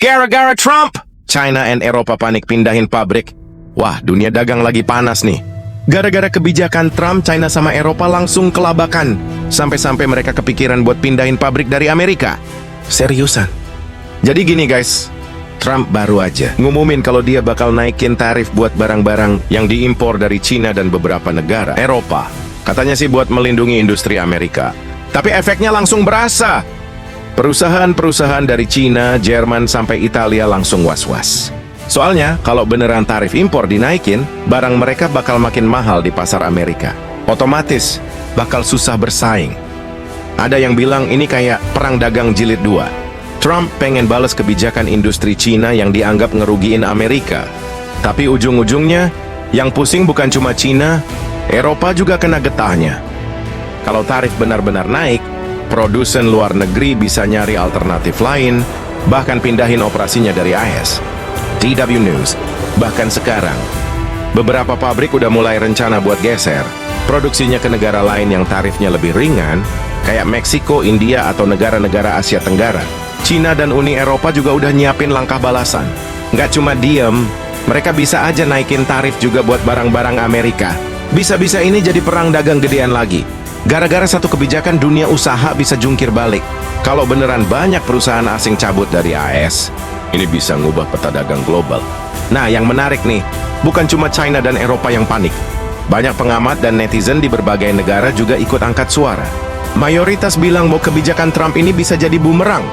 Gara-gara Trump, China and Eropa panik pindahin pabrik. Wah, dunia dagang lagi panas nih. Gara-gara kebijakan Trump, China sama Eropa langsung kelabakan. Sampai-sampai mereka kepikiran buat pindahin pabrik dari Amerika. Seriusan. Jadi gini guys, Trump baru aja ngumumin kalau dia bakal naikin tarif buat barang-barang yang diimpor dari China dan beberapa negara Eropa. Katanya sih buat melindungi industri Amerika. Tapi efeknya langsung berasa. Perusahaan-perusahaan dari China, Jerman, sampai Italia langsung was-was. Soalnya, kalau beneran tarif impor dinaikin, barang mereka bakal makin mahal di pasar Amerika. Otomatis, bakal susah bersaing. Ada yang bilang ini kayak perang dagang jilid 2. Trump pengen balas kebijakan industri China yang dianggap ngerugiin Amerika. Tapi ujung-ujungnya, yang pusing bukan cuma China, Eropa juga kena getahnya. Kalau tarif benar-benar naik, produsen luar negeri bisa nyari alternatif lain, bahkan pindahin operasinya dari AS. DW News, bahkan sekarang, beberapa pabrik udah mulai rencana buat geser produksinya ke negara lain yang tarifnya lebih ringan, kayak Meksiko, India, atau negara-negara Asia Tenggara. China dan Uni Eropa juga udah nyiapin langkah balasan. Nggak cuma diem, mereka bisa aja naikin tarif juga buat barang-barang Amerika. Bisa-bisa ini jadi perang dagang gedean lagi. Gara-gara satu kebijakan, dunia usaha bisa jungkir balik. Kalau beneran banyak perusahaan asing cabut dari AS, ini bisa ngubah peta dagang global. Nah, yang menarik nih, bukan cuma China dan Eropa yang panik. Banyak pengamat dan netizen di berbagai negara juga ikut angkat suara. Mayoritas bilang bahwa kebijakan Trump ini bisa jadi bumerang.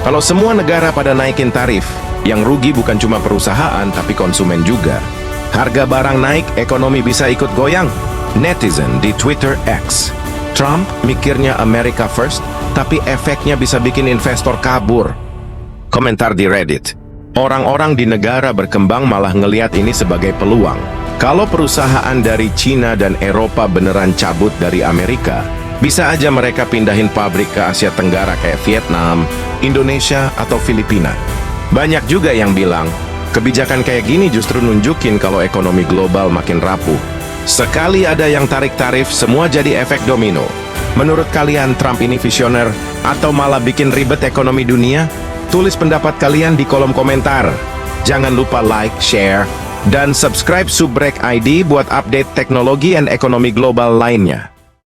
Kalau semua negara pada naikin tarif, yang rugi bukan cuma perusahaan, tapi konsumen juga. Harga barang naik, ekonomi bisa ikut goyang. Netizen di Twitter X, Trump mikirnya America first, tapi efeknya bisa bikin investor kabur. Komentar di Reddit, orang-orang di negara berkembang malah ngelihat ini sebagai peluang. Kalau perusahaan dari China dan Eropa beneran cabut dari Amerika, bisa aja mereka pindahin pabrik ke Asia Tenggara kayak Vietnam, Indonesia, atau Filipina. Banyak juga yang bilang, kebijakan kayak gini justru nunjukin kalau ekonomi global makin rapuh. Sekali ada yang tarik tarif, semua jadi efek domino. Menurut kalian, Trump ini visioner atau malah bikin ribet ekonomi dunia? Tulis pendapat kalian di kolom komentar. Jangan lupa like, share, dan subscribe Subrek ID buat update teknologi dan ekonomi global lainnya.